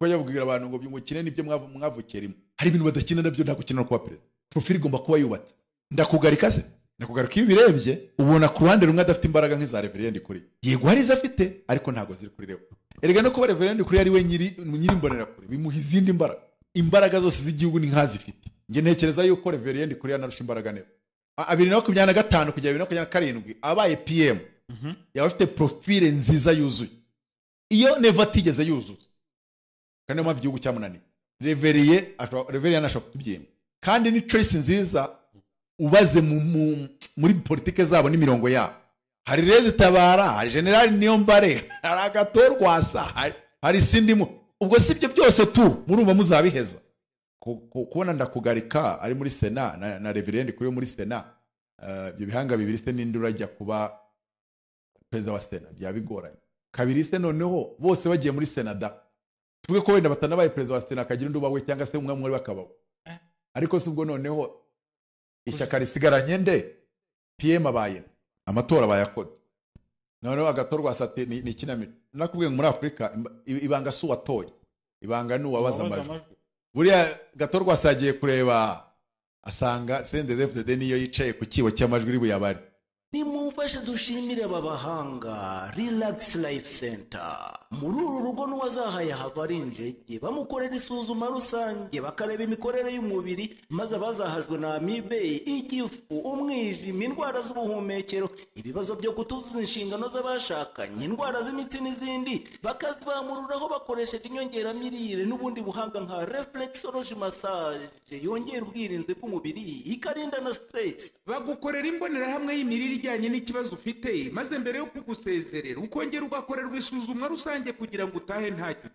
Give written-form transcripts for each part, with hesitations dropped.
kuko yabwira abantu ngo byumukine nibyo mwavukira imwe hari ibintu badakina nabyo nta gukina no kuba perezida profile igomba kuba yubatse ndakugarika se ndakugarika iyo birebye ubona ku ruhande rumwe adafite imbaraga nk'iza Révérien Ndikuriyo yego hari izo afite ariko ntago ziri kuri rewe erega no kuba Révérien Ndikuriyo ari we nyiri imbonera kure bimuha izindi imbaraga zose z'igihugu ni nkazifite nge ntekereza yuko Révérien Ndikuriyo anarusha imbaraga Neva 2025 kugera 2027 abaye PM yaba afite profile nziza yuzuye iyo Neva atigeze yuzuza kandi mu gihugu cyamunaniye Révérien ashobora kutubyema kandi ni choice nziza ubaze muri politike zabo n'imirongo yabo hari Rede Tabara hari General Niyombare hari Agatorwasa hari Sindimo ubwo sibyo byose tu murumva muzabiheza kubona ndakugarika ari muri Sena na Révérien Ndikuriyo muri Sena ibyo bihanga bibiri se n'indura ajya kuba perezida wa Sena byabigoranye kabiri se noneho bose bagiye muri Sena da tuvuge ko wenda batanabaye perezida wa Sena akagira nduba we cyangwa se umwe muri bakabaho ariko sibwo noneho ishyaka risigaranye nde PM abaye amatora bayakoze noneho Agatorwa sate ni kinamiro nakubwiye muri Afrika ibanga su watoye ibanga ni uwabaza amajwi buriya Gatorwa sagiye kureba asanga CNDD-FDD niyo yicaye ku kibo cy'amajwi ribuyabari nimumfashe dushimire babahanga Relax Life Center muri uru rugo n'uwazahaye havari injege bamukorera isuzuma rusange bakareba imikorere y'umubiri maze abazahajwe na amibe igifu umwijima indwara z'ubuhumekero ibibazo byo kutuzuza inshingano z'abashakanye indwara z'imitsi n'izindi bakazibamururaho bakoresheje inyongeramirire n'ubundi buhanga nka reflexology massage yongera ubwirinzi bw'umubiri ikarinda na stress bagukorera imbonerahamwe y'imirire ijyanye n'ikibazo ufite maze mbere yo kugusezerera ukongera ugakorerwa isuzumwa rusange kugira ngo utahe ntacyo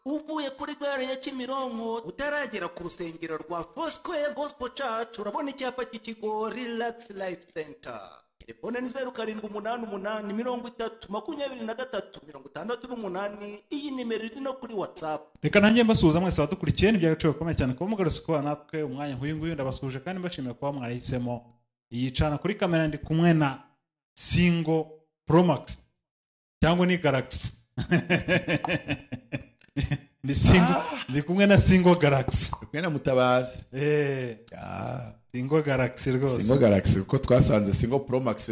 uvuye kuri gare ya Kimironko utaragera ku rusengero rwa Foursquare Gospel Church urabona icyapa cy'ikigo Relax Life Center telefone ni 0788302368 iyi nimero iri no kuri WhatsApp reka nanjye mbasuhuza mwese badukurikiye n'ibyagaciro bikomeye cyane kuba mugarutse kuba natwe umwanya nk'uyu ndabasuhuje kandi mbashimiye kuba mwahisemo yicana kuri kamera ndi kumwe na Single Pro Max cyangwa ni Galaxy ndi kumwe na Single Galaxy kumwe na Mutabazi Single Galaxy rwose Single Galaxy kuko twasanze Single Pro Max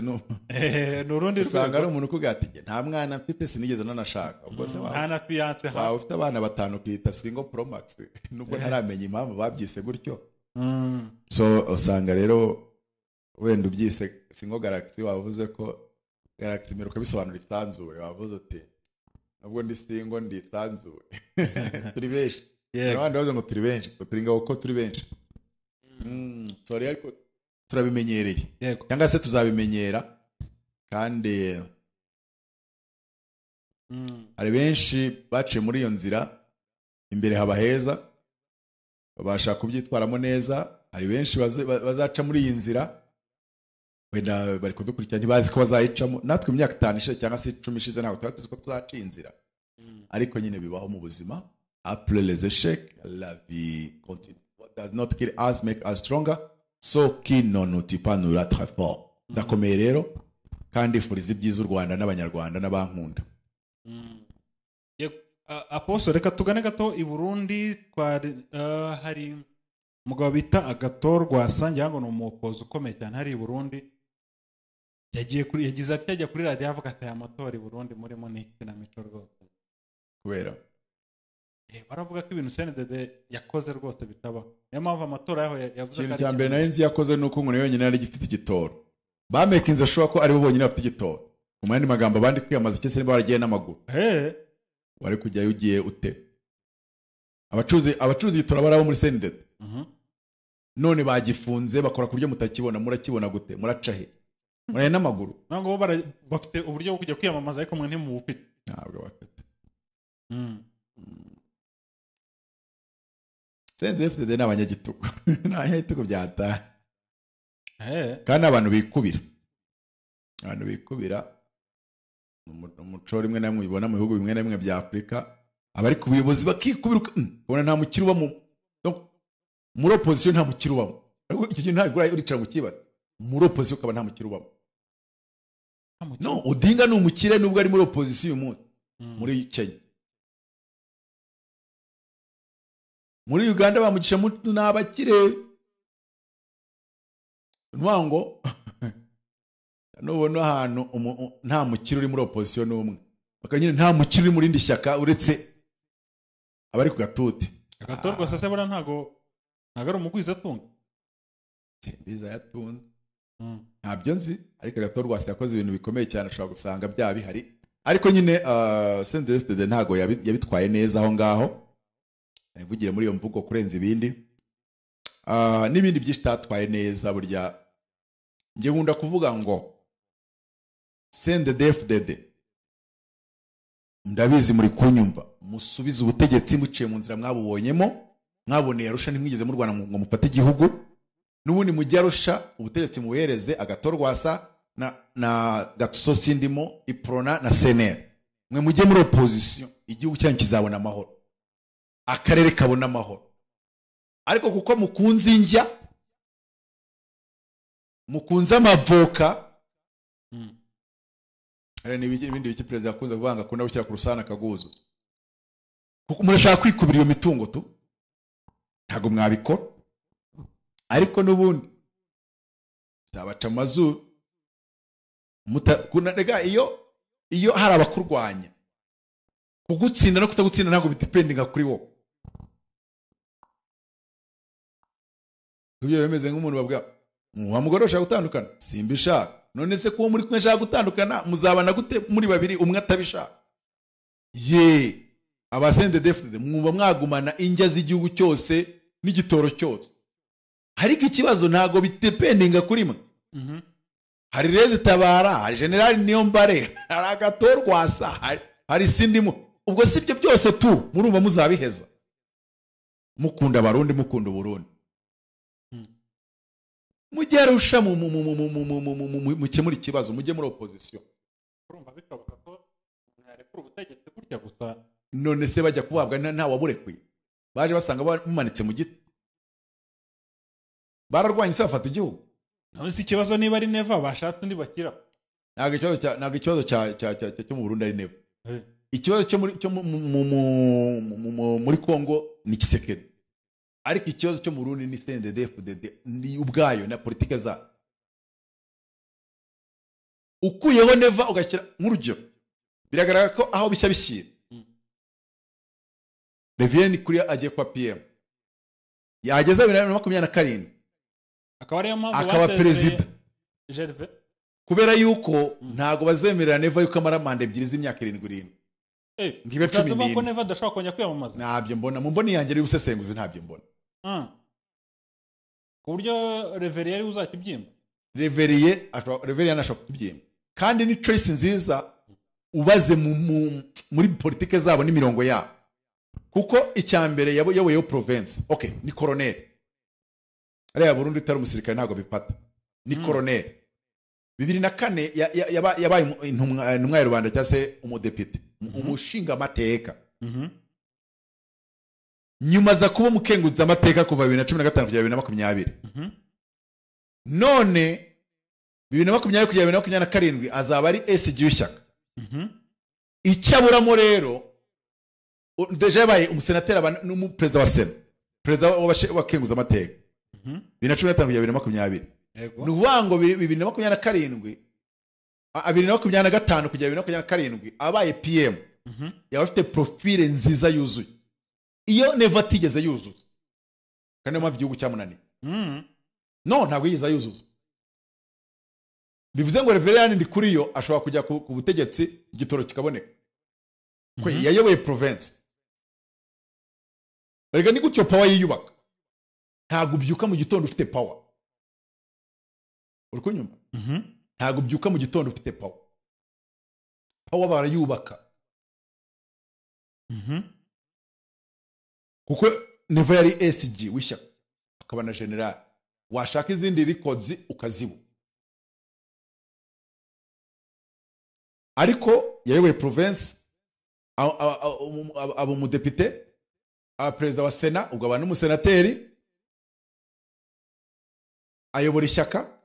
nurundi usanga ari umuntu kugatige nta mwana mfite sinigeze nanashaka ubwo se hana fiance ha ufite abana batanu kwita Single Pro Max nubwo ntaramenya impamvu babyise gutyo so usanga rero wenda ubyise Single Galaxy wavuze ko Galaxy meruka bisobanura isanzure wavuze uti nubwo ndi single ndi isanzure turi benshi abandi bavuze ngo turi benshi turi ngaho ko turi benshi sorry ariko turabimenyereye cyangwa se tuzabimenyera kandi hari benshi baciye muri iyo nzira imbere haba heza babasha kubyitwaramo neza hari benshi bazaca muri iyi nzira wenda bari kudukurikira ntibazi ko bazayicamo natwe imyaka 5 ishize cyangwa se 10 ishize ntabwo tuba tuzi ko tuzaciye inzira ariko nyine bibaho mu buzima après les échecs la vie continue what does not kill us make us stronger so qui non nous tue pas nous rend très fort ndakomeye rero kandi furiza ibyiza u Rwanda n'abanyarwanda n'abankunda Apostle reka tugane gato i Burundi hari umugabo bita Agatorwa sangira ngo n'umukozi ukomeye cyane hari i Burundi yagize ati ajya kuri radio avuga ati amatora i Burundi murimo ni kinamico rwose kubera baravuga ko ibintu CNDD yakoze rwose bitaba niyo mpamvu amatora yaho yavuze ko ari mbere nari yakoze nuko ngo yonyine yari gifite igitoro bamekinze ashobora ko ari bo bonyine bafite igitoro mu yandi magambo abandi kwiyamaza icyo se baragiye n'amaguru wari kujya ugiye ute abacuruzi gitora barabo muri CNDD none bagifunze bakora ku buryo mutakibona murakibona gute muraca he muraye n'amaguru nango bafite uburyo bwo kujya kwiyamamaza ariko mwe ntimubufite ntabwo bafite CNDD-FDD n'abanyagitugu n'abanyagitugu byata kandi abantu bikubira umuco rimwe namwe ubona mu bihugu bimwe na bimwe bya Afrika abari ku buyobozi bakikubira ubona nta mukiri ubamo muri opposition nta mukiri ubamo icyo kintu ntabwo uricara mu kibazo muri opposition ukaba nta mukiri ubamo no Odinga ni umukire nubwo ari muri opposition uyu munsi muri Kenya muri Uganda bamugisha mutu n'abakire nwango nubona ahantu nta mukire uri muri opposition n'umwe bakanyine nta mukire uri muri indi shyaka uretse abari ku gatuti agatorwa sase bora ntago ari umugwiza atunga biza yatunze ntabyo nzi ariko agatorwa se yakoze ibintu bikomeye cyane ashobora gusanga bya bihari ariko nyine CNDD-FDD ntago yabitwaye neza aho ngaho nivugire muri iyo mvugo kurenza ibindi n'ibindi byinshi tatwaye neza burya nje nkunda kuvuga ngo CNDD-FDD ndabizi muri kunyumva musubize ubutegetsi muciye mu nzira mwabubonyemo mwaboneye Arusha ntimwigeze mu Rwanda ngo mufate igihugu n'ubundi mujya Arusha ubutegetsi muhereze agatorwasa na gatusosi ndimo iprona na senere mwe mujye muri opposition igihugu cyanyu kizabona amahoro akarere kabona amahoro ariko kuko mukunze injya mukunze amavoka n'ibindi biki perezida akunze kuvanga akunda gushyira ku rusana akaguzo kuko murashaka kwikubira iyo mitungo tu ntago mwabikora ariko n'ubundi zabaca amazuru kunarega iyo hari abakurwanya kugutsinda no kutagutsinda ntago bitipendinga kuri wo kubyo bemeze nk'umuntu babwa wa mugore ushaka gutandukana simbishaka none se kuba muri kumwe shaka gutandukana muzabana gute muri babiri umwe atabishaka ye CNDD-FDD mwumva mwagumana injya z'igihugu cyose n'igitoro cyose ariko ikibazo ntago bitependinga kuri mwe hari Rede Tabara hari General Niyombare hari agatorwasa hari sindimo ubwo sibyo byose tu murumva muzabiheza mukunda Abarundi mukunda Burundi mujye Arusha mukemura ikibazo mujye muri opposition urumva bikavuga ko ntarekura ubutegetsi burya gusa none se bajya kubabwa nta waburekwe baje basanga bamanitse mu giti bararwanye se bafata igihugu none si ikibazo niba ari Neva bashatse undi bakira ntabwo ikibazo cyo mu Burundi ari Neva ikibazo cyo muri Kongo ni Kisekedi ariko ikibazo cyo mu Burundi ni CNDD-FDD ni ubwayo na politike za ukuyeho Neva ugashyira nk'urugero biragaragara ko aho bishya bishyira Révérien Ndikuriyo agiye kwa PM yageza 2027 akaba perezida kubera yuko ntago bazemerera Neva yuko amara manda ebyiri z'imyaka 7 ngibe 10 ko Neva adashaka kongera kwiyamamaza ntabyo mbona mu mboni yanjye ari ubusesenguzi ntabyo mbona ku buryo Révérien ari uzakibyimba Révérien ashaka kubyimba kandi ni choice nziza ubaze muri politike zabo n'imirongo yabo kuko icyambere yaboyeho province okay ni colonel ariya Burundi itari umusirikare ntago bipata ni colonel 2004 yabaye intumwa ya rubanda cyase umudepite umushinga amateka nyuma za kuba mukenguza amateka kuva 2015 kugera 2020 none 2020 kugera 2027 azaba ari SG w'ishyaka icyaburamo rero deje yabaye umusenateri n'umuperezida wa Sena perezida wakenguza amateka 2015 kugera 2020 nubango 2027 2025 kugera 2027 abaye PM yaba afite profile nziza yuzuye iyo Neva tigeze yuzuza kandi mu gihugu cyamunaniye no ntabwo yiza yuzuza bivuze ngo Révérien Ndikuriyo ashobora kujya ku butegetsi igitoro kikaboneka ko yayoboye province Erega ni gutyo power yiyubaka ntago ubyuka mu gitondo ufite power uri kunyumva ntago ubyuka mu gitondo ufite power barayubaka kuko Neva yari SG w'ishyaka akaba na general washaka izindi records ukazibu ariko yayoboye province abo umudepite perezida wa Sena ubwo abantu umusenateri ayobora ishyaka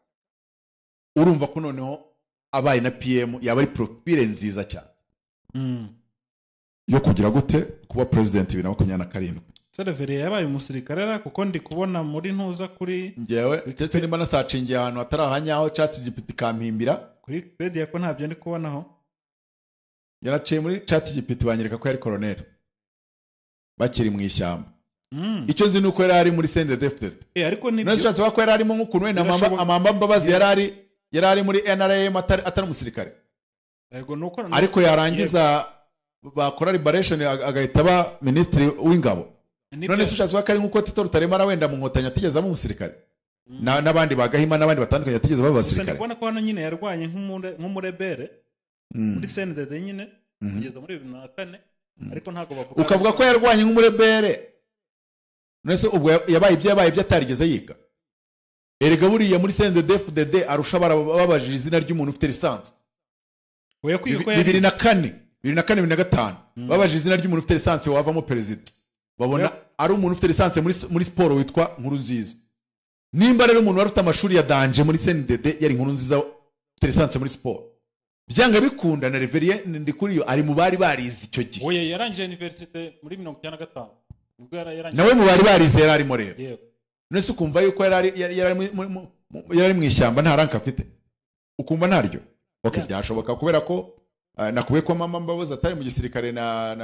urumva ko noneho abaye na PM yaba ari profile nziza cyane yo kugira gute kuba president 2027 Révérien yabaye umusirikare kuko ndi kubona muri ntuza kuri ngewe ndetse nimba nasacingiye ahantu hatari ahanyaho ChatGPT kampimbira kuri Wikipedia ko ntabyo ndi kubonaho. yaraciye muri ChatGPT banyereka ko yari colonel bakiri mu ishyamba. Icyo nzi nuko yari ari muri CNDD-FDD. Ariko ni nashatse ko yari arimo nk'ukuntu wenda amamba Mbabazi yari ari muri NRM atari umusirikare. Yego nuko ariko yarangiza bakora liberation agahita aba ministry w'ingabo. None se ushatse ko ari nk'uko Tito Rutaremara wenda mu nkotanya atigeze aba umusirikare n'abandi bagahima n'abandi batandukanye atigeze baba abasirikare. Gusa ndikubona ko hano nyine yarwanye nk'umurebere muri CNDD nyine kugeza muri 2004 ariko ntago bavuga ukavuga ko yarwanye nk'umurebere. Nese ubwo yabaye ibyo atarigeze yiga. Erega buriya muri CNDD-FDD arusha babajije izina ry'umuntu ufite lisansi. Oya kwiga ko 2004 babajije izina ry'umuntu ufite lisansi wavamo perezida. Babona ari umuntu ufite lisansi muri sport witwa Nkuru Nziza. Nimba rero umuntu wari ufite amashuri ya danje muri CNDD yari Nkuru Nziza ufite lisansi muri sport. Byanga bikunda na Révérien Ndikuriyo ari mu bari barize icyo gihe. Oya yarangije universite muri 1995. Nawe mu bari barize yari arimo rero. Nese ukumva yuko yari mu ishyamba nta ranka afite. Ukumva ntaryo. Okay, byashoboka kubera ko nakuwe ko mama Mbabazi atari mu gisirikare na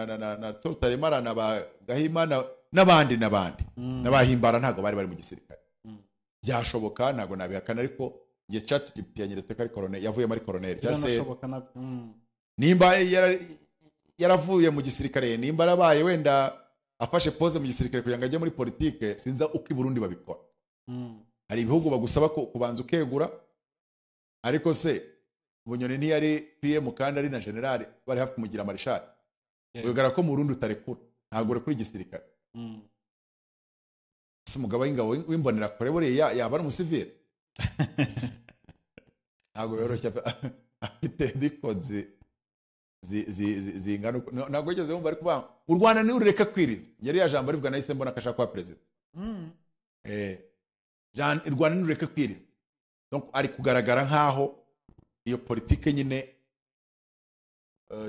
Rutaremara na bagahima n'abandi n'abahimbara ntago bari mu gisirikare. Byashoboka ntago nabihakana ariko ngiye ChatGPT yanyeretse ko ari colonel yavuye muri colonel cyase. Nimba yaravuye mu gisirikare nimba arabaye wenda afashe pose mu gisirikare kugira ngo ajye muri politike sinza uko i Burundi babikora. Hari ibihugu bagusaba ko kubanza ukegura ariko se Bunyoni ntiyari PM kandi ari na general bari hafi kumugira marshal. Wegara ko mu Burundi utarekura ntago ure kuri gisirikare. Se umugabo w'ingabo w'imbonera kore buriya yaba ari umusivile. Ntago yoroshye afite dikozi zingana ntago yigeze wumva ari kuvuga u Rwanda ni urureka kwiriza. Yari ya jambo rivuga nahise mbona akashaka kwa Perezida. U Rwanda ni urureka kwiriza. Donc ari kugaragara nkaho iyo politike nyine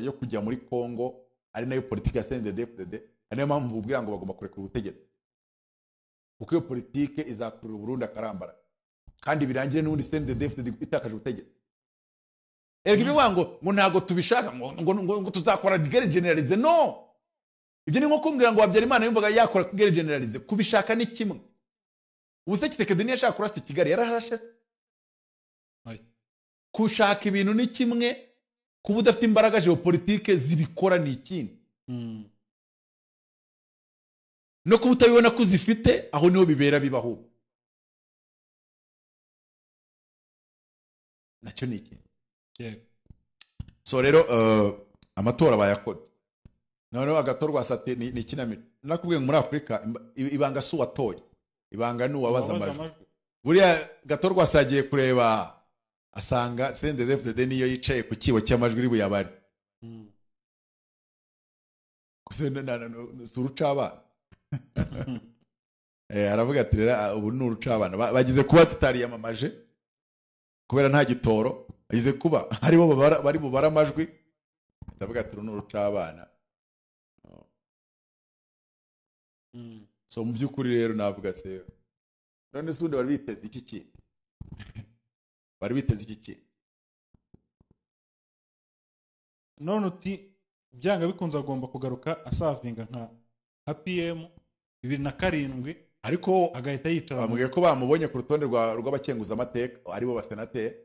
yo kujya muri Kongo ari nayo politike ya CNDD-FDD ari nayo mpamvu ubwira ngo bagomba kurekura ubutegetsi kuko iyo politike izakurura Burundi akarambara kandi birangire n'ubundi CNDD-FDD itakaje ubutegetsi. Erega ibiwango ngo ntago tubishaka ngo tuzakora guerre generalize. No, ibyo ni nko kumbwira ngo Habyarimana yumvaga yakora guerre generalize. Kubishaka ni kimwe. Ubuse Kisekedi ni yashaka kurasa Kigali yarahashe. Kushaka ibintu ni kimwe, kuba udafite imbaraga geopolitike zibikora ni ikindi. No kuba utabibona ko uzifite aho niho bibera bibaho. Nacyo ni ikindi. So rero amatora bayakoze. Noneho agatorwa sate ni kinamira. Nakubwiye muri Afrika ibanga su watoye. Ibanga ni uwabaza amajwi. Buriya gatorwa sagiye kureba asanga CNDD-FDD niyo yicaye ku kibo cy'amajwi ribu yabari. Surucabana. Aravuga ati rero ubu ni urucabana. Bagize kuba tutariyamamaje kubera nta gitoro. Bagize kuba haribo bari bubara amajwi. Ndavuga ati ni urucabana. So mu byukuri rero navuga se none sundi bari biteze iki ki? Bari biteze iki ki? None uti byanga bikunze agomba kugaruka asavinga nka PM 2007 ariko agahita yicara bamubwiye ko bamubonye ku rutonde rw'abakenguza amateka aribo basenateri.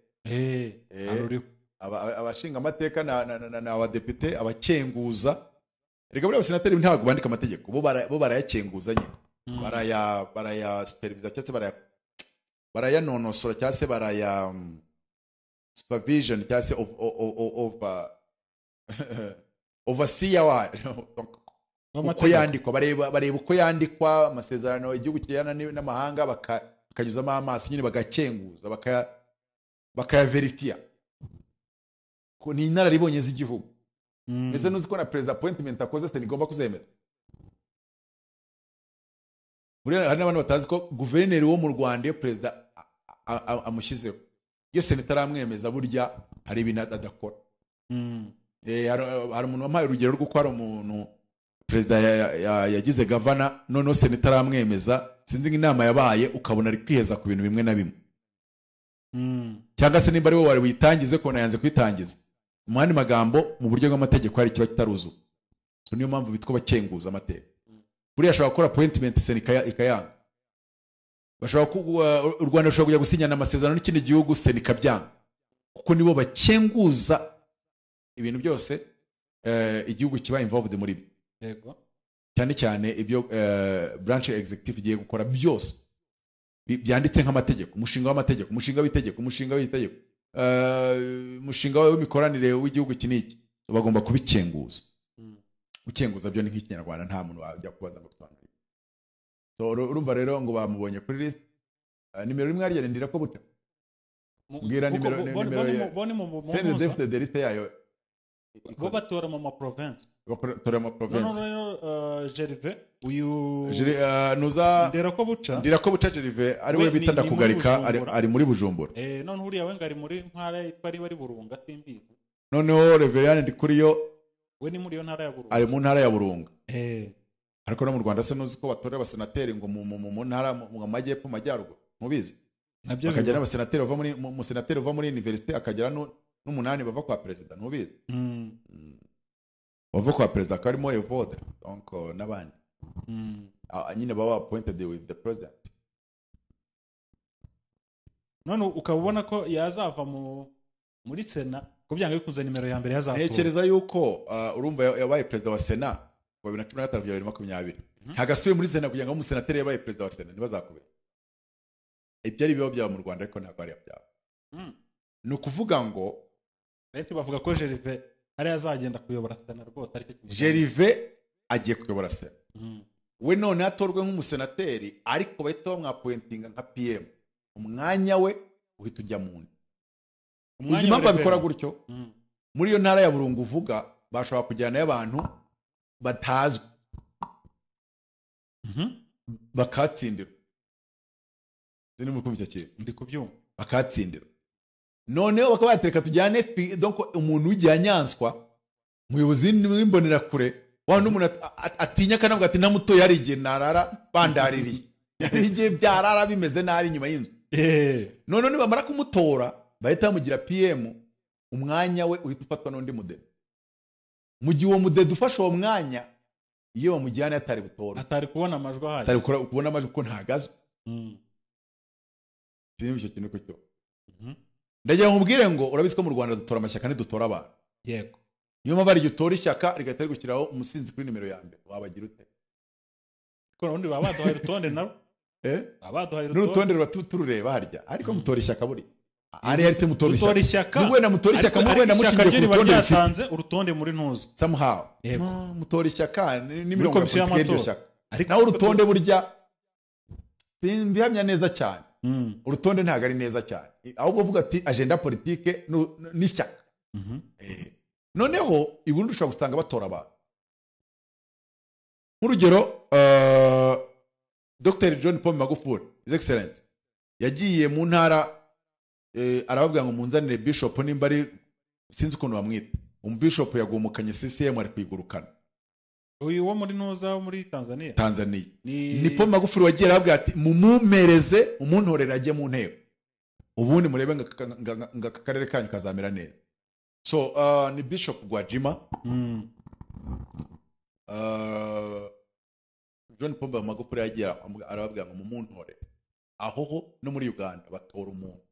Abashinga amateka na abadepite abakenguza. Rega buri abasenateri ntabwo bandika amategeko bo barayakenguza nyine. Baraya supervisa cyase barayanonosora cyase baraya supervision cyase of overseer wa uko yandikwa bareba uko yandikwa amasezerano igihugu cyana n'amahanga bakanyuzamo amaso nyine bagakenguza bakaya ko ni inararibonye z'igihugu. Mbese nuzi ko na president appointment akoze se nigomba kuzemeza. Buriya hari n'abantu batazi ko guverineri wo mu Rwanda iyo president amushyizeho iyo seneta aramwemeza burya hari ibintu adakora. Hari umuntu wampaye urugero rwo ko hari umuntu perezida yagize gavana noneho sena itaramwemeza sinzi inama yabaye ukabona ari kwiheza ku bintu bimwe na bimwe cyangwa se nimba ari wowe wari witangize ko nayanze kwitangiza mu yandi magambo mu buryo bw'amategeko hari kiba kitaruzuye so niyo mpamvu bitwa bakenguza amateka buriya ashobora gukora appointment sena ikayanga u Rwanda rushobora kujya gusinyana amasezerano n'ikindi gihugu sena ikabyanga kuko nibo bakenguza ibintu byose igihugu kiba involved muri byo yego cyane cyane ibyo branch executive igiye gukora byose byanditse nk'amategeko umushinga w'amategeko umushinga w'itegeko umushinga w'itegeko umushinga w'imikoranire w'igihugu kiniki bagomba kubikenguza ukenguza byo ni nk'ikinyarwanda nta muntu wajya kubaza ngo gusobanura so urumva rero ngo bamubonye kuri list nimero rimwe arya Ndirakobuca mbwira nimero send the list yayo bo batora mu province batora mu province no Gervais uyu nuza Ndirakobuca Gervais ari we bita ndakugarika ari muri Bujumbura none uriya we ngari muri ntara bari Burunga timbizi noneho Révérien Ndikuriyo we ni muri yo ntara ya Burunga ari mu ntara ya Burunga ariko no mu Rwanda se nuzi ko batorera abasenateri ngo mu ntara mu majyepfo majyaruguru mubizi bakagera abasenateri bava muri mu senateri bava muri university akagera n'umunani bava kwa perezida ntubizi bava kwa perezida karimo evode donc n'abandi nyine baba appointed with the president none ukabona ko yazava muri sena ko byanga bikunze nimero ya mbere yazatora ntekereza yuko urumva yabaye perezida wa sena wa 2015-2020 hagasuye muri sena kugira ngo umusenateri yabaye perezida wa sena ntibazakubera ibyo ari biba byaba mu Rwanda ariko ntabwo ari byaba ni ukuvuga ngo leta bavuga ko Gervais ari azagenda kuyobora sena rwose ariko Gervais agiye kuyobora sena we none atorwe nk'umusenateri ariko bahita bamwapointinga nka PM umwanya we uhita ujya mu ndi ubuzima babikora gutyo muri iyo ntara ya Burungu uvuga bashobora kujyana y'abantu batazwi bakatsindira ni mu kumva cyane ndi kubyumva bakatsindira noneho bakaba batereka tujyane donc umuntu ujyanyanswa muyobozi w'imbonera kure wa n'umuntu atinya kanavuga ati ntamutoye hari igihe narara bandaririye hari igihe byarara bimeze nabi nyuma y'inzu none nibamara kumutora bahita bamugira PM umwanya we uhita ufatwa n'undi mudede mu gihe uwo mudede ufashe uwo mwanya iyo bamujyana atari gutora atari kubona amajwi ahari atari kubona amajwi ko ntagazwe sinibyo kintu ko cyo ndagira ngo mubwire ngo urabizi ko mu Rwanda dutora amashyaka ntidutora abantu yego niyo mpamvu ari gutora ishyaka rigatari gushyiraho umusinzi kuri nimero ya mbere wabagira ute ko undi baba baduhaye urutonde naro abaduhaye urutonde turureba harya ariko mutora ishyaka buri ari harite mutora ishyaka ni wenda mutora ishyaka mu wenda mushingiye ku rutonde yatanze urutonde muri ntuzi somehow mutora ishyaka ni mirongo y'iryo shyaka naho urutonde burya simbihamya neza cyane urutonde ntago ari neza cyane ahubwo uvuga ati agenda politique n'ishyaka noneho ibundi ushobora gusanga batora abantu nk'urugero Dr. John Paul Magufuli His Excellency yagiye mu ntara arababwira ngo munzanire bishop nimba ari sinzi ukuntu bamwita bishop yagumukanye CCM ari kwigurukana uyu wo muri ntuza wo muri Tanzania ni Paul Magufuli wagiye arababwira ati mumumereze umuntorera ajye mu nteko ubundi murebe nga akarere kanyu kazamera neza so ni Bishop Gwajima John Paul Magufuli yagiye arababwira ngo mumuntorere aho no muri Uganda batora umuntu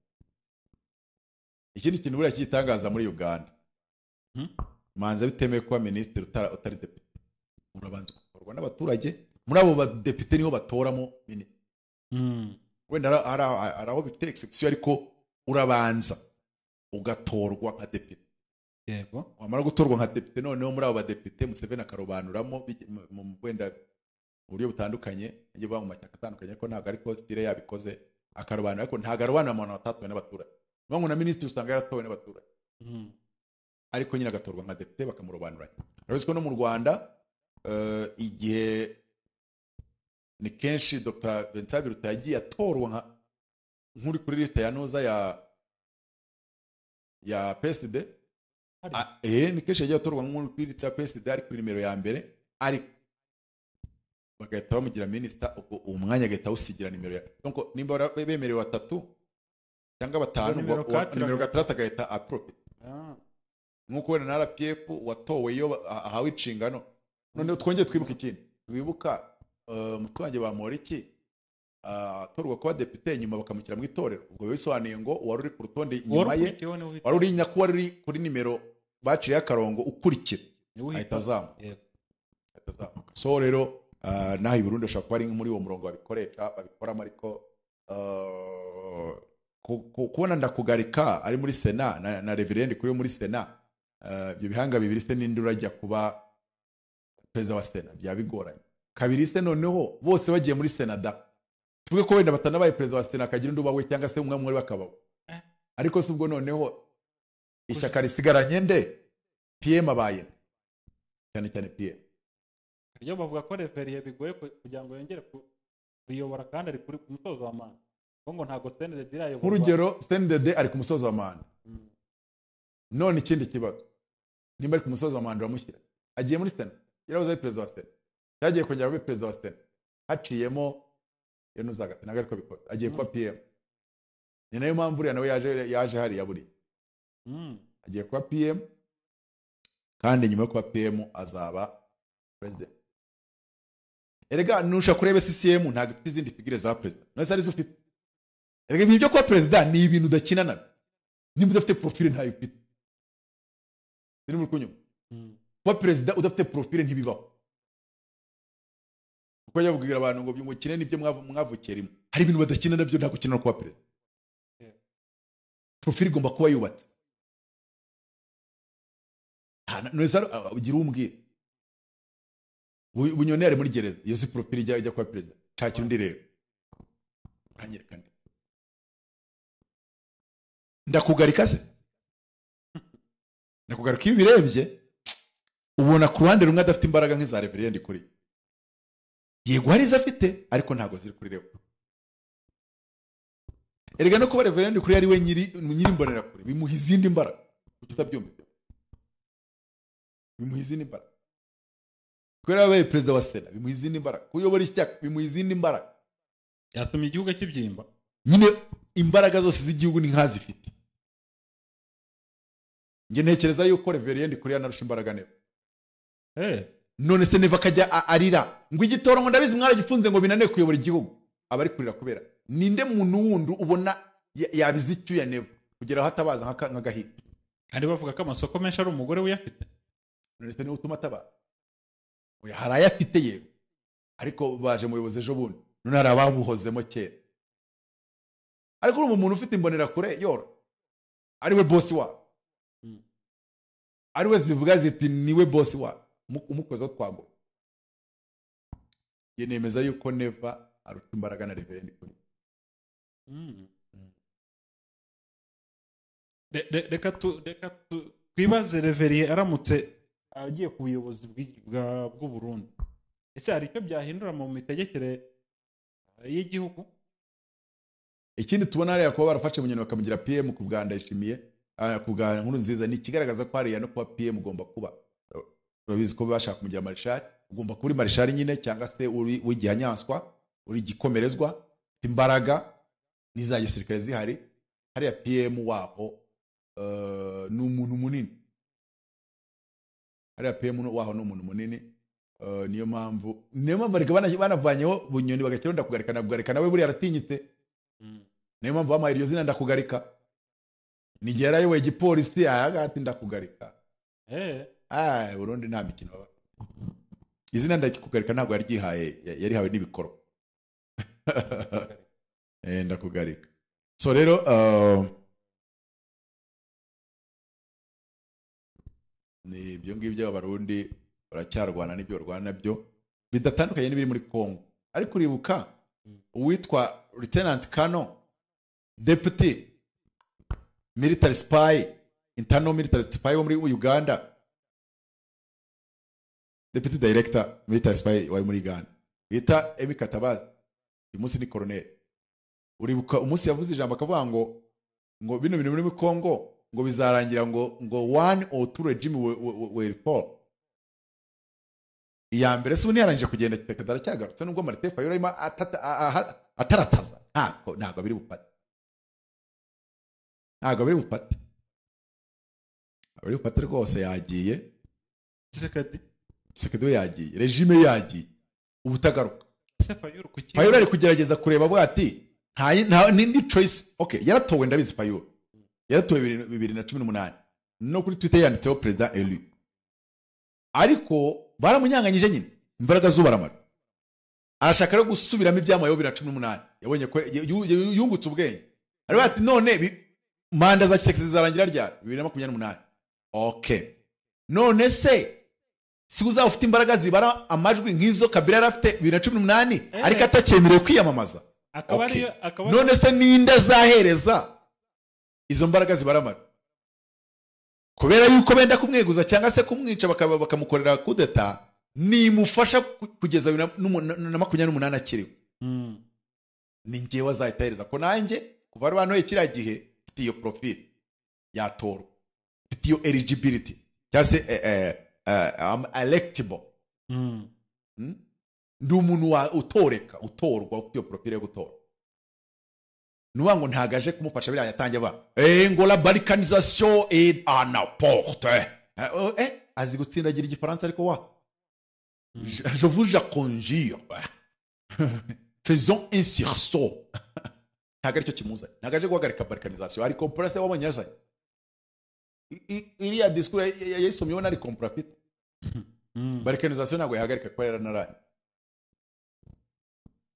ikindi kintu buriya kitangaza muri Uganda manza bitemeye kuba ministeri utari depite urabanza gutorwa n'abaturage muri abo badepite niho batoramo ministeri wenda araho bifite exception ariko urabanza ugatorwa nka depite yego wamara gutorwa nka depite noneho muri abo badepite Museveni akarobanuramo wenda uburyo butandukanye ngiye ba mu mashyaka atandukanye ko ntago ariko style yabikoze akarobanura ariko ntago arwana abantu batatuwe n'abaturage bangu na ministeri usanga yaratowe n'abaturage ariko nyine agatorwa nka depite bakamurobanuranya urabizi ko no mu Rwanda igihe ni kenshi Dr. Vincent Biruta yagiye atorwa nk'uri kuri liste ya noza ya PSD ni kenshi yagiye atorwa nk'uri kuri liste ya PSD ari kuri nimero ya mbere ariko bagahita bamugira minisita, ubwo uwo mwanya agahita awusigira nimero ya, donc nimba bemerewe 3 cyangwa 5, nimero 6 agahita apropite. Nkuko wenda na RPF watowe iyo ahawe inshingano. None twongeye twibuka ikindi, wibuka mutwange ba Moriki atorwa kuba depite nyuma bakamukira mu itorero, ubwo bisobanuye ngo wari uri ku rutonde nyuma ye, wari uri nyakuba uri kuri nimero baciye akarongo ukurikira ahita azamuka. So rero naho i Burundi ashobora kuba ari muri uwo murongo babikoramo, ariko kubona ndakugarika ari muri Sena na Révérien Ndikuriyo muri Sena, ibyo bihanga bibiri se n'indi urajya kuba perezida wa Sena byabigoranye. Kabiri se noneho bose bagiye muri Sena da, tuvuge ko wenda batanabaye perezida wa Sena akagira undi ubawe cyangwa se umwe muri bakabaho, ariko se ubwo noneho ishyaka risigaranye nde? PM abaye cyane cyane PM. Iyo bavuga ko Révérien bigoye kugira ngo yongere kuyobora kandi ari kuri umutozo wa manda, ngo ntago CNDD irayo. Urugero CNDD ari ku musozo wa manda, none ikindi kibazo, nimba ari ku musozo wa manda bamushyira agiye muri Sena, yarabuze ari perezida wa Sena, yagiye kongera abe perezida wa Sena, haciyemo yeno zagate naga ariko bikora agiye kuba PM. Ni nayo mpamvu uriya nawe yaje hari yaburi agiye kuba PM, kandi nyuma yo kuba PM azaba president. Erega nusha kurebe CCM ntago ifite izindi figure za president, nose ari zufite. Erega ibyo kuba president ni ibintu udakinana, nimba udafite profile ntayo ufite. Ni muri kunyuma kuba president udafite profile ntibibaho. Uko yavugira abantu ngo byumukine nibyo mwavukirimo, hari ibintu badakina nabyo nta gukina no kuba president. Profile igomba kuba yubatse. Nose ugira umbwira Bunyoni ari muri gereza, iyo si profile ijya kuba president, cyakira undi rero uranyerekana ndakugarika se, ndakugarika iyo birebye ubona ku ruhande rumwe adafite imbaraga nk'iza Révérien Ndikuriyo. Yego hari izo afite ariko ntago ziri kuri rero. Erega no kuba Révérien Ndikuriyo ari we nyiri imbonera kure bimuha izindi mbaraga, utabyumva bimuha izindi mbaraga. Kwera abaye perezida wa Sena bimuha izindi mbaraga, kuyobora ishyaka bimuha izindi mbaraga, yatuma igihugu kibyimba. Nyine imbaraga zose z'igihugu ni nkazifite. Nge ntekereza yuko Révérien Ndikuriyo narusha imbaraga Neva. None se Neva kajya arira ngo igitoro ngo ndabizi mwaragifunze ngo binane kuyobora igihugu, abari kurira kubera ninde muntu wundi ubona yabizicyuye Neva kugera aho atabaza nk'agahiga. Kandi bavuga ko amasoko menshi ari umugore we yafite. None se ni utuma atabaza oya haraya afite yego, ariko baje mu buyobozi ejo bundi none hari ababuhozemo kera. Ariko uri umuntu ufite imbonera kure yoro ari we boss wa, ari we zivuga ziti niwe boss wa umukozi twago. Yenemeza yuko Neva arusha imbaraga na Révérien Ndikuriyo. Reka twibaze Révérien aramutse agiye ku buyobozi bw'u Burundi, ese hari icyo byahindura mu mitegekere y'igihugu? Ikindi tubona hariya kuba barafashe Bunyoni bakamugira PM ku bwa Ndayishimiye, ku bwa Nkuru Nziza, ni ikigaragaza ko hariya no kuba PM ugomba kuba, urabizi ko bashaka kumugira marshal, ugomba kuba uri marshal nyine cyangwa se uri w'igihanyanswa, uri gikomerezwa, imbaraga n'iza gisirikare zihari. Hariya PM waho ni umuntu munini, hariya PM waho ni umuntu munini. Niyo mpamvu banavanyeho Bunyoni bagakira ndakugarika, nakugarika nawe buri aratinyitse. Niyo mpamvu bamaye iryo zina ndakugarika, nigihe yarayoboye igipolisi ahagati ndakugarika. Burundi nta mikino baba, izina ndakugarika ntabwo yari gihaye, yari hawe n'ibikoro. Ndakugarika. So rero ni ibyo ngibyo abarundi baracyarwana n'ibyo barwana nabyo bidatandukanye n'ibiri muri Kongo. Ariko uribuka uwitwa Lieutenant Colonel Deputy Military Spy, Internal Military Spy wo muri Uganda, Deputy Director Military Spy wa muri Uganda bita Emi Katabazi, uyu munsi ni colonel. Uribuka umunsi yavuze ijambo akavuga ngo bino bintu muri Kongo ngo bizarangira ngo 1 or 2 regime will fall. iya mbere se yarangije kugenda Tshisekedi aracyagarutse nubwo Martin Fayulu arimo atarataza ntabwo biri bupate abiri bupate rwose yagiye Tshisekedi we yagiye regime yagiye ubutagaruka Fayulu ari kugerageza kureba bwa ati nta nindi choice okay yaratowe ndabizi Fayulu yaratowe 2018 no kuri Twitter yanditseho Perezida élu ariko baramunyanganyije nyine imbaraga z'ubaramara arashaka rero gusubiramo ibyamayo 2018 yabonye ko yungutse ubwenge ari ati none manda za Tshisekedi zarangira ryari 2028 okay none se si uzaba ufite imbaraga zibara amajwi nk'izo Kabila yarafite 2018 ariko atacyemerewe kwiyamamaza none se ninde zahereza izo mbaraga zibara amajwi kubera yuko benda kumweguza cyangwa se kumwica bakamukorera kudeta nimufasha kugeza 2028 akiriwe ni ngewe azahitahereza ko nanjye kuva ari bantu kiriya gihe mfite iyo profile yatorwa mfite iyo eligibility cyangwa se I'm electable ndi umuntu utorwa ufite iyo profile yo gutora nuwa ngo ntagaje kumufasha biriya yatangiye ngo la balkanisation est à la porte azi gutsindagira igifaransa ariko je vous conjure faisons un sursaut ntago aricyo kimuza ntagaje guhagarika balkanisation ari compresse wabonye yazaye iriya discours yayisomyeho nari comprafite balkanisation ntabwo yahagarika ko yaranaranye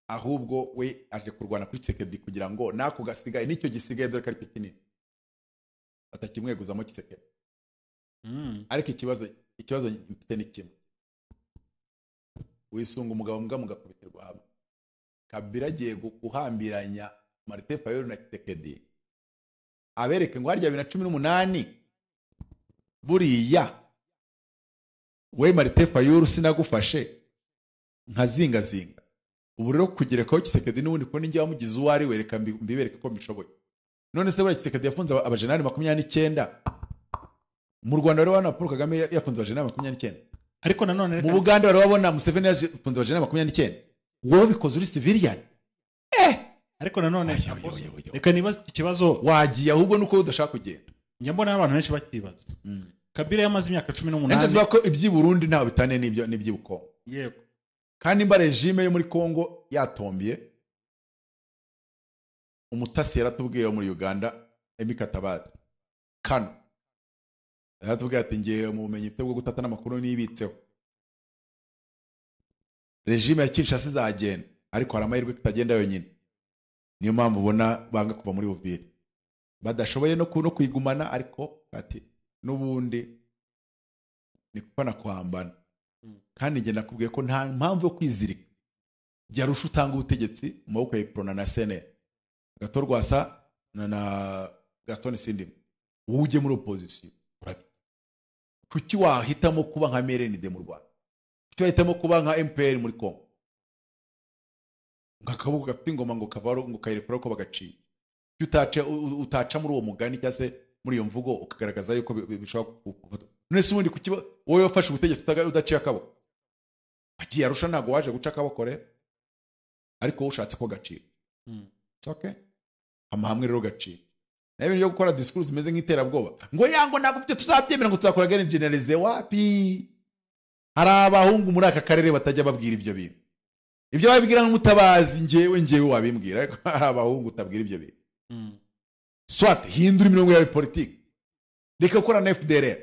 ahubwo we aje kurwana kuri Tshisekedi kugira ngo nako gasigaye nicyo gisigaye dore kari kinini atakimweguzamo Tshisekedi ariko ikibazo mfite ni kimwe wisunga umugabo mbwa mugakubitirwa hamwe Kabila agiye guhambiranya Martin Fayulu na Tshisekedi abereke ngo harya 2018 buriya we Martin Fayulu sinagufashe nkazingazinga ubu rero kugera ko Tshisekedi n'ubundi ko ninjye wamugize uwari wereka mbibereke ko mbishoboye none se buriya Tshisekedi yafunze abajenali 29 mu Rwanda rero wana Paul Kagame yafunze abajenali 29 ariko nanone mu Buganda rero babona Museveni yafunze abajenali 29 wowe bikoze uri civilian ariko nanone reka nibaza ikibazo wagiye ahubwo nuko udashaka kugenda njya mbona abantu benshi bakibaza Kabila yamaze imyaka 18 nje ko ibyi Burundi ntaho bitane n'ibyo n'ibyibuko yego kandi mba regime yo muri Kongo yatombye umutasi yaratubwiye yo muri Uganda emikatabati kano yaratubwiye ati ngiye mu bumenyi bwo gutata n'amakuru nibitseho regime ya Kinshasa izagenda ariko hari amahirwe kitagenda yonyine niyo mpamvu ubona banga kuva muri Uvira badashoboye no kuyigumana ariko ati nubundi ni kupana kwambana kandi nge nakubwiye ko nta mpamvu yo kwizirika jya rusha utanga ubutegetsi mu maboko ya Prona na Sene gatorwa sa na Gaston Sindimo uje muri opposition kuki wahitamo kuba nka MRND mu Rwanda kuki wahitamo kuba nka MPR muri Congo ngakabugo gafite ingoma ngo kavaro ngo kayirekura ko bagaciye utaca muri uwo mugani cyase muri iyo mvugo ukagaragaza yuko bishobora nese ubundi kukiba wowe wafashe ubutegetsi udaciye akabo agiye arusha ntago waje guca akaboko rero ariko ushatse ko gaciye it's okay hamwe rero gaciye nayo yo gukora discourse imeze nk'iterabwoba ngo yango ntago byo tuzabyemera ngo tuzakora generalize wapi hari abahungu muri aka karere batajya babwira ibyo bintu ibyo babibwira nk'umutabazi ngewe wabimbwira ariko hari abahungu utabwira ibyo bintu swat hindura imirongo yawe politiki reka gukora na FDR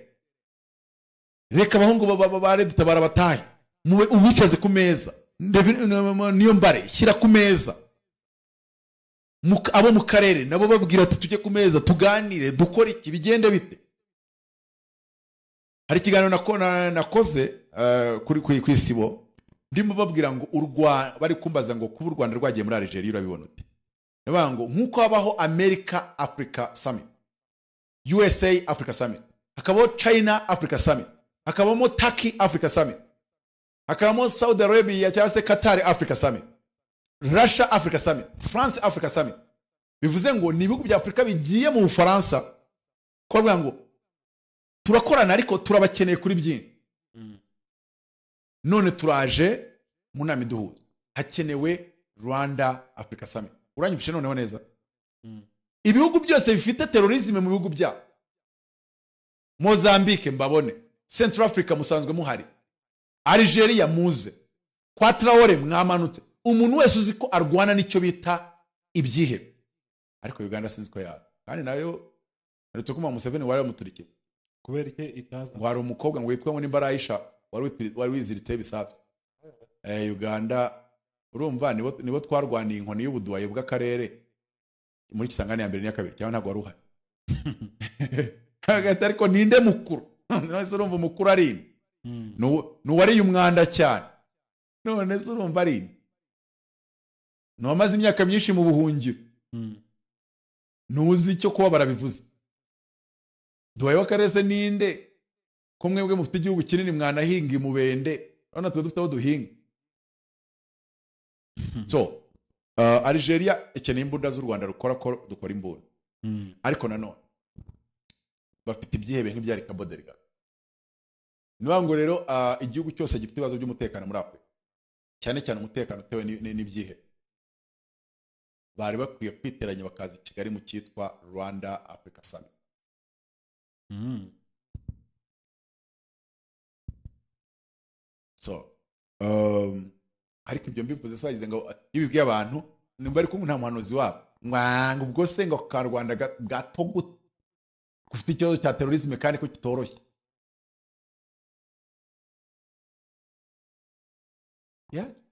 reka abahungu bare dutabara batahe muwe ubicaze ku meza niyo mbare shyira ku meza abo mu karere nabo babwira ati tujye ku meza tuganire dukore iki bigende bite hari ikiganiro nakoze kuri kwisibo ndimo babwira ngo bari kumbaza ngo kuba u Rwanda rwagiye muri Algeria urabibona ute nabango nkuko habaho America Africa Summit USA Africa Summit hakabaho China Africa Summit hakabamo Turkey Africa Summit hakabamo Saudi Arabia cyangwa Qatar Africa Summit Russia Africa Summit France Africa Summit bivuze ngo ni ibihugu bya Afrika bigiye mu Bufaransa ko bavuga ngo turakorana ariko turabakeneye kuri byinshi none turaje mu nama iduhuza, hakenewe Rwanda Africa Summit. Uranyumvishe noneho neza? Ibihugu byose bifite terorisme mu bihugu byabo, Mozambique mbabone, Central Africa musanzwe muhari, Algeria muze, kwa Traore mwamanutse, umuntu wese uzi ko arwana n'icyo bita ibyihebe. Ariko Uganda sinzi ko yaba, kandi nayo aretse kuma Museveni wari muturikiye kubera iki itaza, wari umukobwa ngo witwa ngo nimbara Aisha wari wiziritse ibisasu. Uganda urumva nibo twarwaniye inkoni y'ubuduwaye bw'akarere muri Kisangani ya mbere n'iya kabiri, cyangwa ntabwo wari uhari. Hagati ariko ninde mukuru? None urumva umukuru ari nuwariye umwanda cyane, none se urumva ari nuwamaze imyaka myinshi mu buhungiro, nuzi icyo kuba barabivuze. Duwaye w'akarere ninde ko mwebwe mufite igihugu kinini mwanahinga imubende, none twe dufite aho duhinga. So Algeria ikeneye imbunda z'u Rwanda rukora ko dukora imbunda, ariko nanone bafite ibyihebe nk'ibyari Cabo Delgado. Niba ngo rero igihugu cyose gifite ibibazo by'umutekano muri Afurika, cyane cyane umutekano utewe n'ibyihebe, bari bakwiye kwiteranya bakaza i Kigali mu cyitwa Rwanda Africa Summit. So ariko ibyo mbivuze sayize ngo ibibwiye abantu nimba ari kumwe nta muhanuzi wabo mwanga ubwo se ngo ka Rwanda gato gufite ikibazo cya terorisme kandi ko kitoroshye. Yes,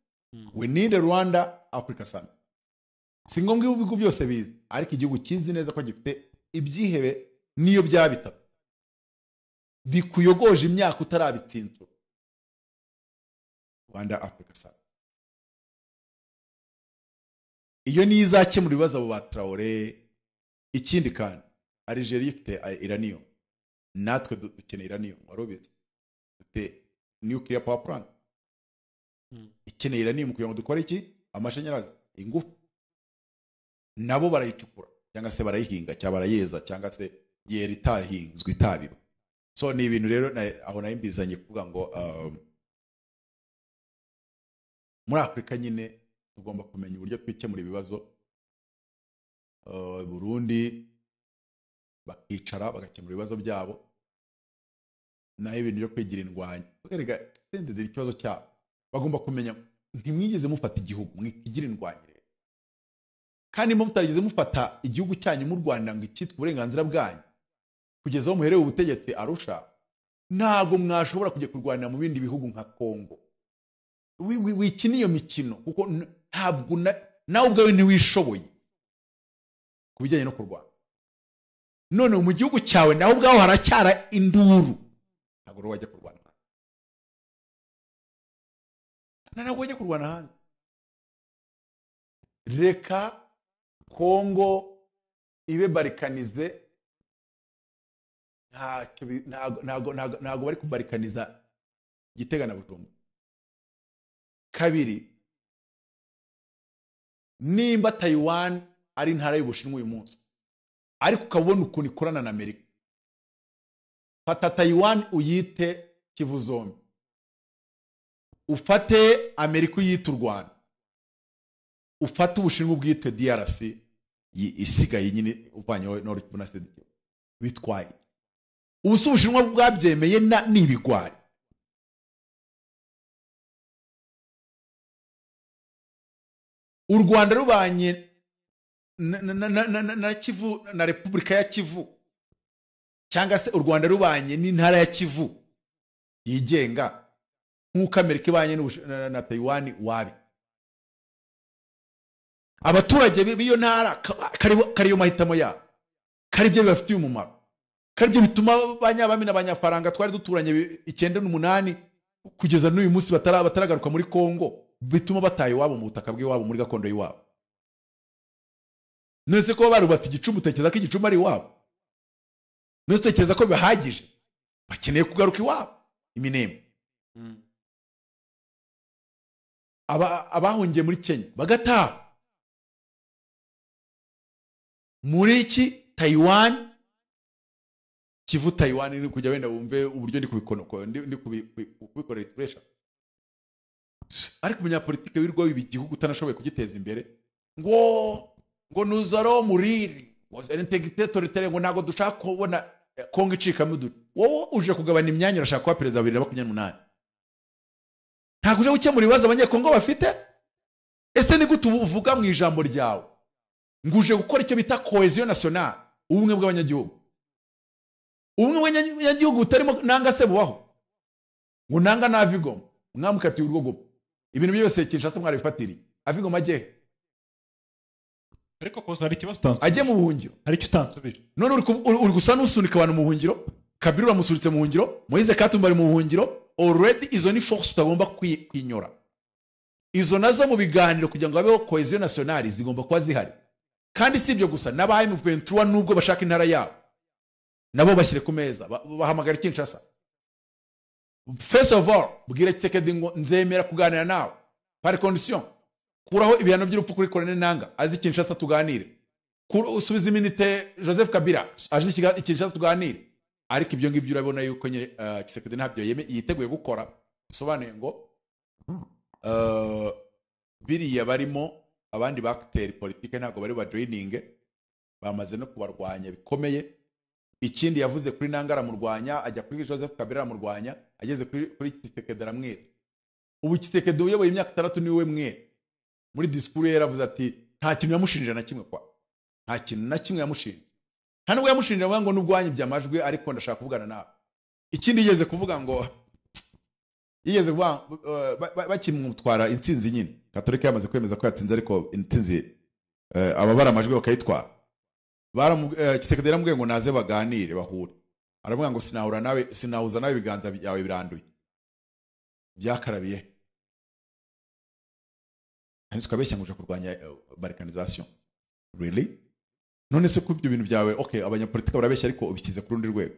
we need a Rwanda Africa Summit. Si ngombwa ibihugu byose bizi, ariko igihugu kizi neza ko gifite ibyihebe niyo byabitatu bikuyogoje imyaka utarabitsinzura. Rwanda Africa Summit iyo ni izakemura ibibazo abo ba Traore. Ikindi kandi Algeria ifite uranium, natwe dukeneye uranium, warubizi dufite nuclear power plant ikeneye uranium kugira ngo dukore iki, amashanyarazi, ingufu. Nabo barayicukura cyangwa se barayihinga cyangwa barayeza cyangwa se yera itahinzwe itabiro. So ni ibintu rero aho nayimbizanye kuvuga ngo muri Afrika nyine tugomba kumenya uburyo twikemura ibibazo. Burundi bakicara bagakemura ibibazo byabo, naho ibintu byo kwigira indwanya bagarega sendede ikibazo cyabo. Bagomba kumenya ntimwigeze mufata igihugu mwikigira indwanya rero, kandi mo mutarigeze mufata igihugu cyanyu mu Rwanda ngo ikitwe uburenganzira bwanyu kugeza aho muherewe ubutegetsi Arusha. Ntabwo mwashobora kujya kurwanira mu bindi bihugu nka Kongo. Wikina iyo mikino kuko ntabwo nawe ubwawe ntiwishoboye ku bijyanye no kurwana. None mu gihugu cyawe nawe ubwawe haracyara induru, ntabwo rero wajya kurwana ntabwo wajya kurwana hanze. Reka Kongo ibe barikanize, ntabwo bari kubarikaniza Gitega na Bujumbura. Kabiri, nimba Taiwan ari intara y'Ubushinwa uyu munsi, ariko ukabona ukuntu ikorana na Amerika, fata Taiwan uyite Kivu zombi, ufate Amerika uyite u Rwanda, ufate Ubushinwa ubwite DRC isigaye nyine uvanyeho Nord Kivu na Sud Kivu. Bitwaye ubuso Ubushinwa bwabyemeye n'ibigwari. U Rwanda rubanye na Kivu na Repubulika ya Kivu, cyangwa se u Rwanda rubanye n'intara ya Kivu yigenga nk'uko Amerika ibanye na Taiwan wabi. Abaturage b'iyo ntara kariyo mahitamo yabo, kari byo bibafitiye umumaro, kari byo bituma abanyabami n'abanyafaranga twari duturanye 98 kugeza n'uyu munsi bataragaruka muri Kongo, bituma bataye wabo mu butaka bw'iwabo muri gakondo y'iwabo. Nese ko barubatse igicumbi utekereza ko igicumbi ari iwabo? Nese utekereza ko bihagije? Bakeneye kugaruka iwabo Iminembwe. Abahungiye muri Kenya bagataha muri iki Taiwan, Kivu Taiwan, ni kujya wenda bumve uburyo ndi kubikorera expression. ariko umunyapolitike wirwa w'ibi gihugu utanashoboye kugiteza imbere ngo nuzaro muriri integrité ngo ntago dushaka kubona Kongo icikamo wowe uje kugabana imyanya urashaka kuba perezida wa 2028 ntago uje gukemura ibibazo abanyekongo bafite ese ni gute uvuga mu ijambo ryawe ngo uje gukora icyo bita cohesion nationale ubumwe bw'abanyagihugu utarimo nanga se bubaho ngo nanga na Avigom mwamukatiye urwo ibintu byose Kinshasa mwarifatiriye Avigom aje ariko kosa ari kibazo tanzu ajye mu buhungiro hari cyo tansubije none uri gusa nusunika abantu mu buhungiro Kabila uramusuritse mu buhungiro Moise Katumba ari mu buhungiro already izo ni force utagomba kwinyora izo nazo mu biganiro kugira ngo babeho cohesion nationale zigomba kuba zihari kandi si ibyo gusa n'abaye mu 23 nubwo bashaka intara yabo nabo bashyire ku meza bahamagara Kinshasa first of all bwira Tshisekedi ngo nzemera kuganira nawe par condition kuraho ibihano by'urupfu kuri Colonel Nanga azi Kinshasa tuganire usubiza iminite Joseph Kabila aje Kinshasa tuganire ariko ibyo ngibyo urabona yuko nyine Tshisekedi ntabyo yiteguye gukora bisobanuye ngo biriya barimo abandi bakteri politike ntago bari ba joining bamaze no kubarwanya bikomeye ikindi yavuze kuri Nanga aramurwanya ajya kuri Joseph Kabila aramurwanya ageze kuri Tshisekedi aramweza ubu Tshisekedi uyoboye imyaka 3 niwe mwe muri discours ye yaravuze ati nta kintu yamushinjira na kimwe nta kintu na kimwe yamushinja nta nubwo yamushinjira ngo n'ubwanyi byamajwe ariko ndashaka kuvugana nawe ikindi yigeze kuvuga ngo yigeze bakimutwara intsinzi nyine Katolika yamaze kwemeza ko yatsinze ariko intsinzi ababara amajwi bakayitwara Tshisekedi yaramubwiye ngo naze baganire bahure aravuga ngo sinahuza nawe ibiganza byawe biranduye byakarabiye hanyuma ukabeshya ngo uje kurwanya balkanization really none se kubyo bintu byawe okay abanyapolitike barabeshya ariko ubikize ku rundi rwego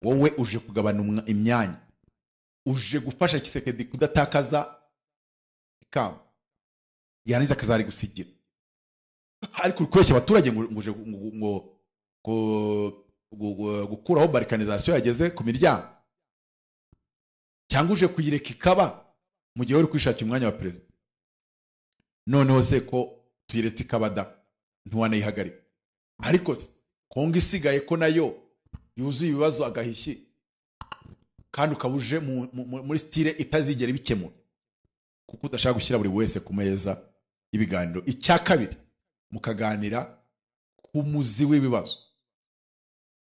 wowe uje kugabana imyanya uje gufasha Tshisekedi kudatakaza ikamba yaniza kazari gusigira ariko ukweshya abaturage ngo gukuraho balkanization yageze ku miryango cyangwa uje kuyireka ikaba mu gihe uri kwishakira umwanya wa perezida noneho se ko tuyiretse ikabada ntiwanayihagarika ariko Kongo isigaye ko nayo yuzuye ibibazo agahishi kandi ukabuje muri style itazigera bikemura kuko udashaka gushyira buri wese ku meza ibiganiro icya kabiri mukaganira ku muzi w'ibibazo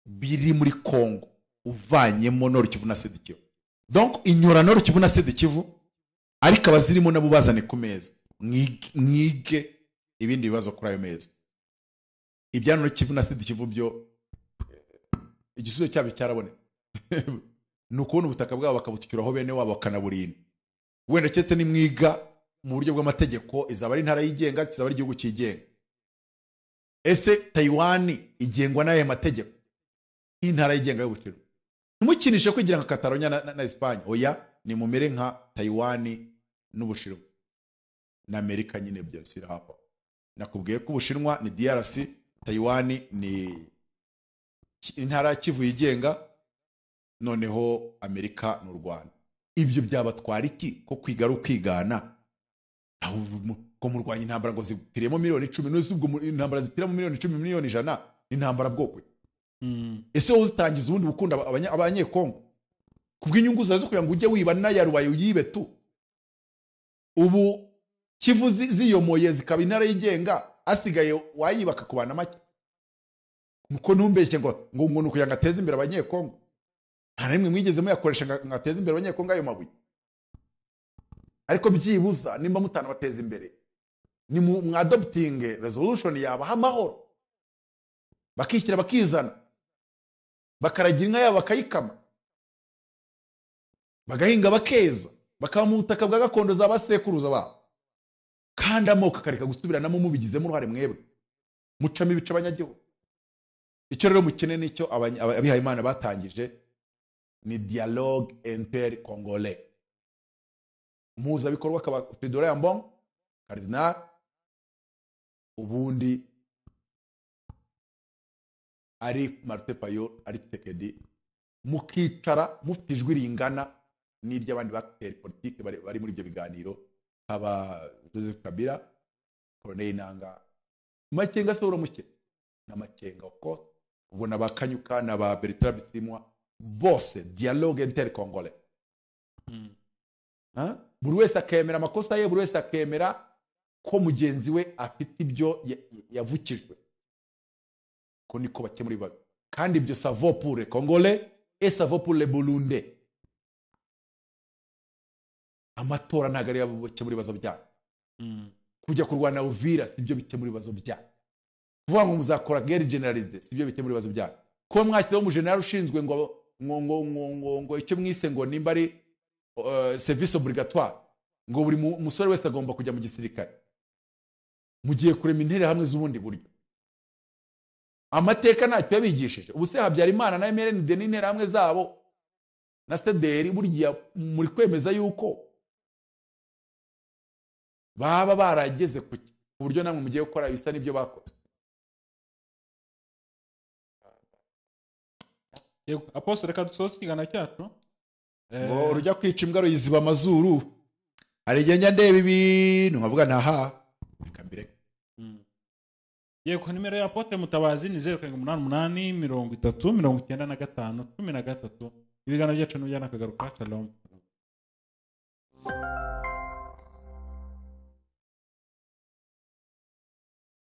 biri muri Kongo uvanyemo Nord Kivu na Sud Kivu donc inyura Nord Kivu na Sud Kivu ariko abazirimo nabo bazane ku meza mwige ibindi bibazo kuri ayo meza ibya Nord Kivu na Sud Kivu byo igisubizo cyabo cyarabone nukubona ubutaka bwabo bakabutikiraho bene wabo bakanaburinda wenda cyete ni mwiga mu buryo bw'amategeko izaba ari intara yigenga kizaba ari igihugu cyigenga ese Taiwan igengwa n'aye mategeko intara yigenga y'Ubushinwa numukinishe kugira nka Catalonia na Espagne oya ni mumere nka Taiwan n'Ubushinwa na Amerika nyine byose hapo nakubwiye ko Ubushinwa ni DRC Taiwan ni intara Kivu yigenga noneho Amerika n'u Rwanda ibyo byabatwara iki ko kwigaru kwigana ko murwanya intambara ngo zipiremo miliyoni 10 n'ubwo intambara zipiramo miliyoni 10 miliyoni 100 intambara bwoko ese uzitangiza ubundi bukunda abanyekongo kubw'inyungu zazo kugira ngo ujye wiba nayarubaye uyibe tu ubu Kivu ziyomoye zikaba intara yigenga asigaye wayibaka kubana make muko numbeshye ngo umuntu kugira ngo ateze imbere abanyekongo nta nimwe mwigeze muyakoresha ngo ateze imbere abanyekongo ayo mabuye ariko byibuza nimba mutana bateze imbere ni mu adopting resolution yabaha amahoro bakishyira bakizana bakaragira inka yabo bakayikama bagahinga bakeza bakaba mu butaka bwa gakondo z'abasekuruza babo kandi amoko akareka gusubiranamo mubigizemo uruhare mwebwe mucamo ibice abanyagihugu icyo rero mukene nicyo abihaye Imana batangije ni dialogue inter-congolais muza bikorwa kaba Fedora Yambon Cardinal ubundi ari Martin Payo ari Tshisekedi mukicara mufite ijwi ringana n'iby'abandi bakteri politike bari muri ibyo biganiro, haba Joseph Kabila, Corneille Nangaa, Makenga se uramuke na Makenga uko ubwo nabakanyuka na ba Bertrand Bisimwa bose dialogue intercongolais. Buri wese akemera amakosa ye, buri wese akemera ko mugenzi we afite ibyo yavukijwe, ko niko bakemura ibibazo, kandi ibyo ça vaut pour les Congolais et ça vaut pour les Burundais. Amatora ntabwo ari bakemura ibibazo byabo, kujya kurwana Uvira si byo bikemura ibibazo byabo, kuvuga ngo muzakora guerre généralisée si byo bikemura ibibazo byabo, ko mwashyizeho umujenerali ushinzwe ngo icyo mwise ngo nimba ari service obligatoire, ngo buri musore wese agomba kujya mu gisirikare, mugiye kurema intera hamwe z'ubundi buryo. Amateka ntacyo yabigishije. Ubu se Habyarimana na MRND n'intera hamwe zabo na CDR burya muri kwemeza yuko baba barageze ku buryo namwe mugiye gukora bisa n'ibyo bakoze. Yego Apostle, reka dusoze ikiganiro cyacu. Ngo rujya kwica imbwa ruyiziba amazuru, arigenya ndeba ibintu nkavuga ntaha reka mbireke. Yego nimero ya Apotre Mutabazi ni 0788 30 95 13. Ibiganiro byacu n'ujyana akagaruka. Shalom.